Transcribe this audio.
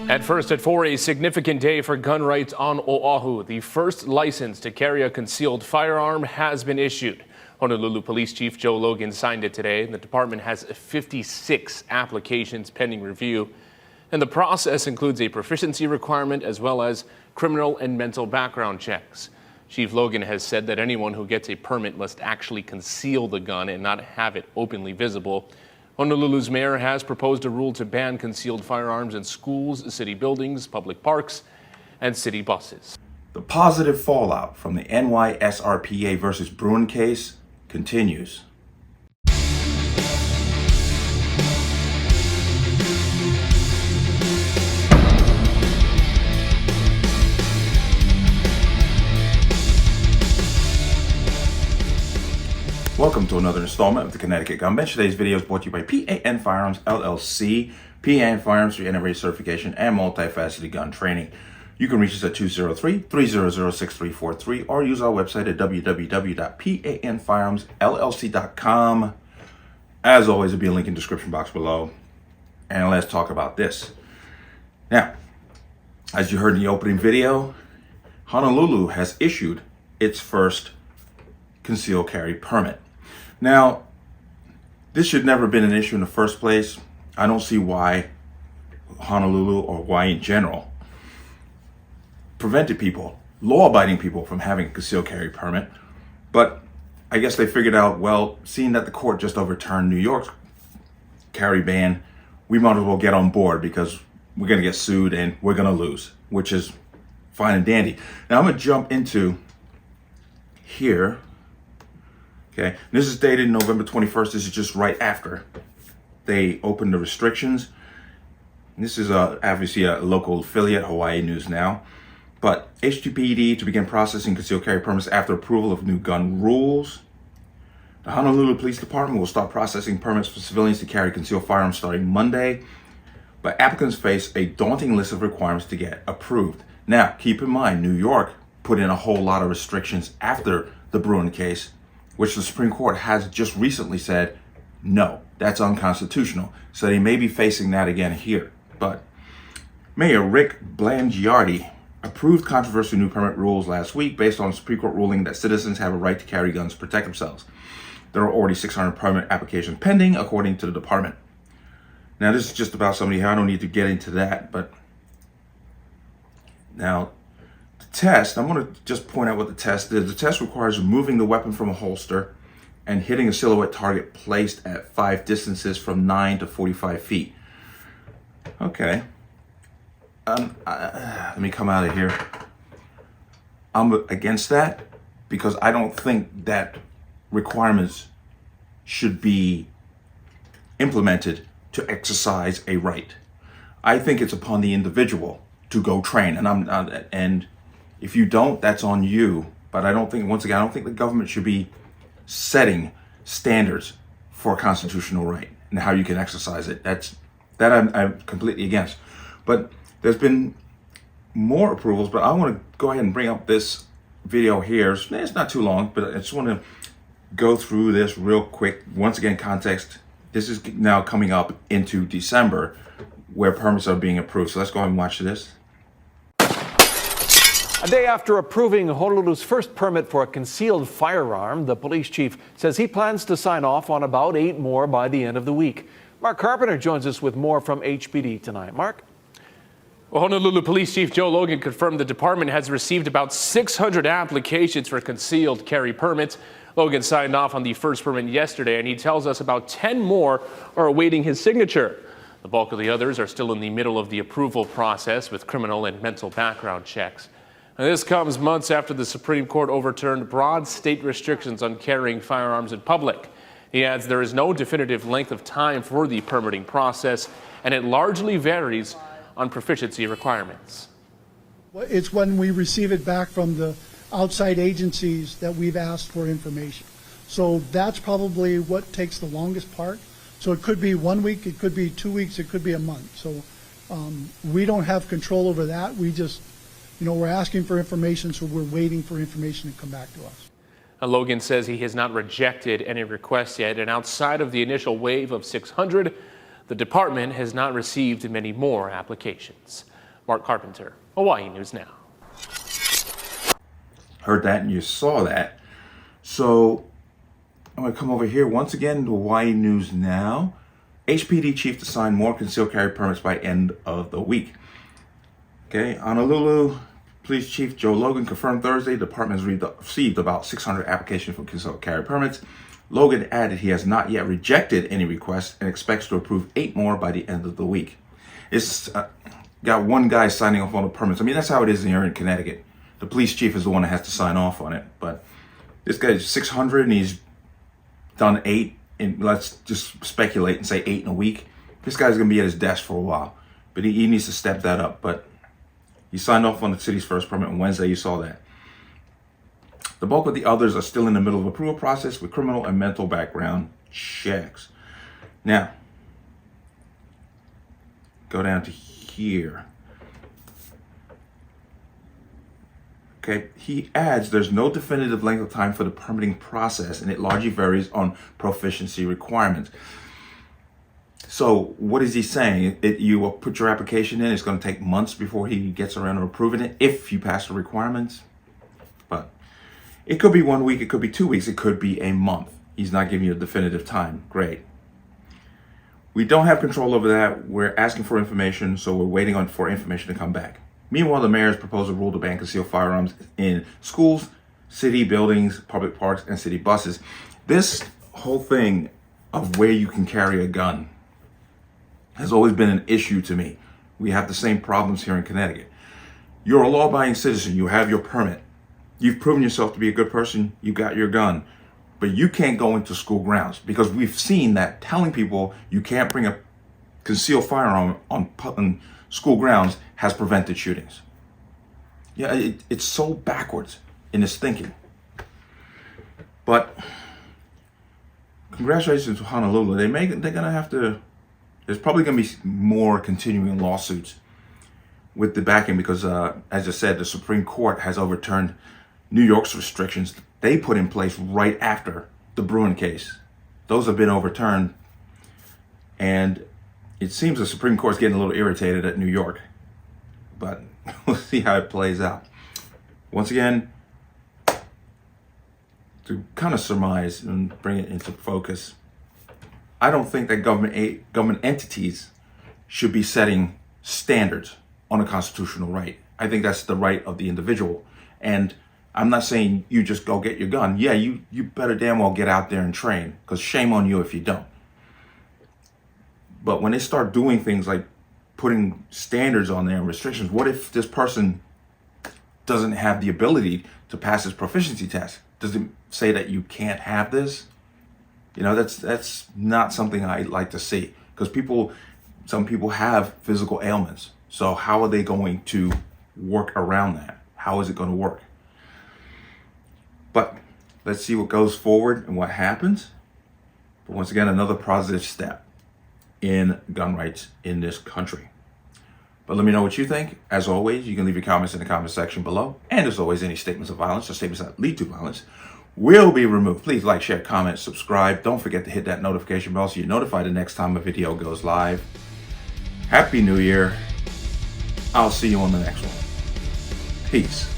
At first at 4, a significant day for gun rights on Oahu. The first license to carry a concealed firearm has been issued. Honolulu Police Chief Joe Logan signed it today. The department has 56 applications pending review. And the process includes a proficiency requirement as well as criminal and mental background checks. Chief Logan has said that anyone who gets a permit must actually conceal the gun and not have it openly visible. Honolulu's mayor has proposed a rule to ban concealed firearms in schools, city buildings, public parks, and city buses. The positive fallout from the NYSPRA versus Bruen case continues. Welcome to another installment of the Connecticut Gun Bench. Today's video is brought to you by P.A.N. Firearms, LLC. P.A.N. Firearms for NRA certification and multifaceted gun training. You can reach us at 203-300-6343 or use our website at www.panfirearmsllc.com. As always, there'll be a link in the description box below. And let's talk about this. Now, as you heard in the opening video, Honolulu has issued its first concealed carry permit. Now, this should never have been an issue in the first place. I don't see why Honolulu, or why in general, prevented people, law-abiding people, from having a concealed carry permit. But I guess they figured out, well, seeing that the court just overturned New York's carry ban, we might as well get on board because we're going to get sued and we're going to lose, which is fine and dandy. Now I'm going to jump into here. Okay, this is dated November 21st. This is just right after they opened the restrictions. This is obviously a local affiliate, Hawaii News Now. But HPD to begin processing concealed carry permits after approval of new gun rules. The Honolulu Police Department will start processing permits for civilians to carry concealed firearms starting Monday. But applicants face a daunting list of requirements to get approved. Now, keep in mind, New York put in a whole lot of restrictions after the Bruen case, which the Supreme Court has just recently said, no, that's unconstitutional. So they may be facing that again here. But Mayor Rick Blangiardi approved controversial new permit rules last week based on a Supreme Court ruling that citizens have a right to carry guns to protect themselves. There are already 600 permit applications pending, according to the department. Now, this is just about somebody here. I don't need to get into that, but now, test, I'm going to just point out what the test is. The test requires removing the weapon from a holster and hitting a silhouette target placed at 5 distances from 9 to 45 feet. Okay. Let me come out of here. I'm against that because I don't think that requirements should be implemented to exercise a right. I think it's upon the individual to go train, and if you don't, that's on you. But I don't think, once again, I don't think the government should be setting standards for a constitutional right and how you can exercise it. I'm completely against. But there's been more approvals, but I want to go ahead and bring up this video here. It's not too long, but I just want to go through this real quick. Once again, context. This is now coming up into December where permits are being approved. So let's go ahead and watch this. A day after approving Honolulu's first permit for a concealed firearm, the police chief says he plans to sign off on about 8 more by the end of the week. Mark Carpenter joins us with more from HPD tonight. Mark? Well, Honolulu Police Chief Joe Logan confirmed the department has received about 600 applications for concealed carry permits. Logan signed off on the first permit yesterday, and he tells us about 10 more are awaiting his signature. The bulk of the others are still in the middle of the approval process with criminal and mental background checks. And this comes months after the Supreme Court overturned broad state restrictions on carrying firearms in public. He adds there is no definitive length of time for the permitting process, and it largely varies on proficiency requirements. It's when we receive it back from the outside agencies that we've asked for information. So that's probably what takes the longest part. So it could be 1 week, it could be 2 weeks, it could be a month. So we don't have control over that. We just, we're asking for information, so we're waiting for information to come back to us. Logan says he has not rejected any requests yet, and outside of the initial wave of 600, the department has not received many more applications. Mark Carpenter, Hawaii News Now. Heard that and you saw that. So I'm going to come over here once again to Hawaii News Now. HPD Chief to sign more concealed carry permits by end of the week. Okay, Honolulu Police Chief Joe Logan confirmed Thursday the department has received about 600 applications for concealed carry permits. Logan added he has not yet rejected any requests and expects to approve 8 more by the end of the week. It's got one guy signing off on the permits. I mean, that's how it is here in Connecticut. The police chief is the one that has to sign off on it. But this guy's 600 and he's done 8. And let's just speculate and say 8 in a week. This guy's going to be at his desk for a while. But he needs to step that up. But he signed off on the city's first permit on Wednesday. You saw that. The bulk of the others are still in the middle of approval process with criminal and mental background checks. Now, go down to here. Okay, he adds there's no definitive length of time for the permitting process and it largely varies on proficiency requirements. So what is he saying? You will put your application in, it's going to take months before he gets around to approving it if you pass the requirements. But it could be 1 week, it could be 2 weeks, it could be a month. He's not giving you a definitive time. Great. We don't have control over that. We're asking for information, so we're waiting for information to come back. Meanwhile, the mayor's proposed a rule to ban concealed firearms in schools, city buildings, public parks, and city buses. This whole thing of where you can carry a gun has always been an issue to me. We have the same problems here in Connecticut. You're a law-abiding citizen. You have your permit. You've proven yourself to be a good person. You got your gun. But you can't go into school grounds because we've seen that telling people you can't bring a concealed firearm on school grounds has prevented shootings. Yeah, it's so backwards in this thinking. But congratulations to Honolulu. They're gonna have to. There's probably gonna be more continuing lawsuits with the backing because, as I said, the Supreme Court has overturned New York's restrictions they put in place right after the Bruen case. Those have been overturned, and it seems the Supreme Court's getting a little irritated at New York, but we'll see how it plays out. Once again, to kind of surmise and bring it into focus, I don't think that government entities should be setting standards on a constitutional right. I think that's the right of the individual. And I'm not saying you just go get your gun. Yeah, you better damn well get out there and train, because shame on you if you don't. But when they start doing things like putting standards on there and restrictions, what if this person doesn't have the ability to pass his proficiency test? Does it say that you can't have this? You know, that's not something I like to see, because some people have physical ailments. So how are they going to work around that? How is it going to work? But let's see what goes forward and what happens. But once again, another positive step in gun rights in this country. But let me know what you think. As always, you can leave your comments in the comment section below. And as always, any statements of violence or statements that lead to violence will be removed. Please like, share, comment, subscribe. Don't forget to hit that notification bell so you're notified the next time a video goes live. Happy New Year. I'll see you on the next one. Peace.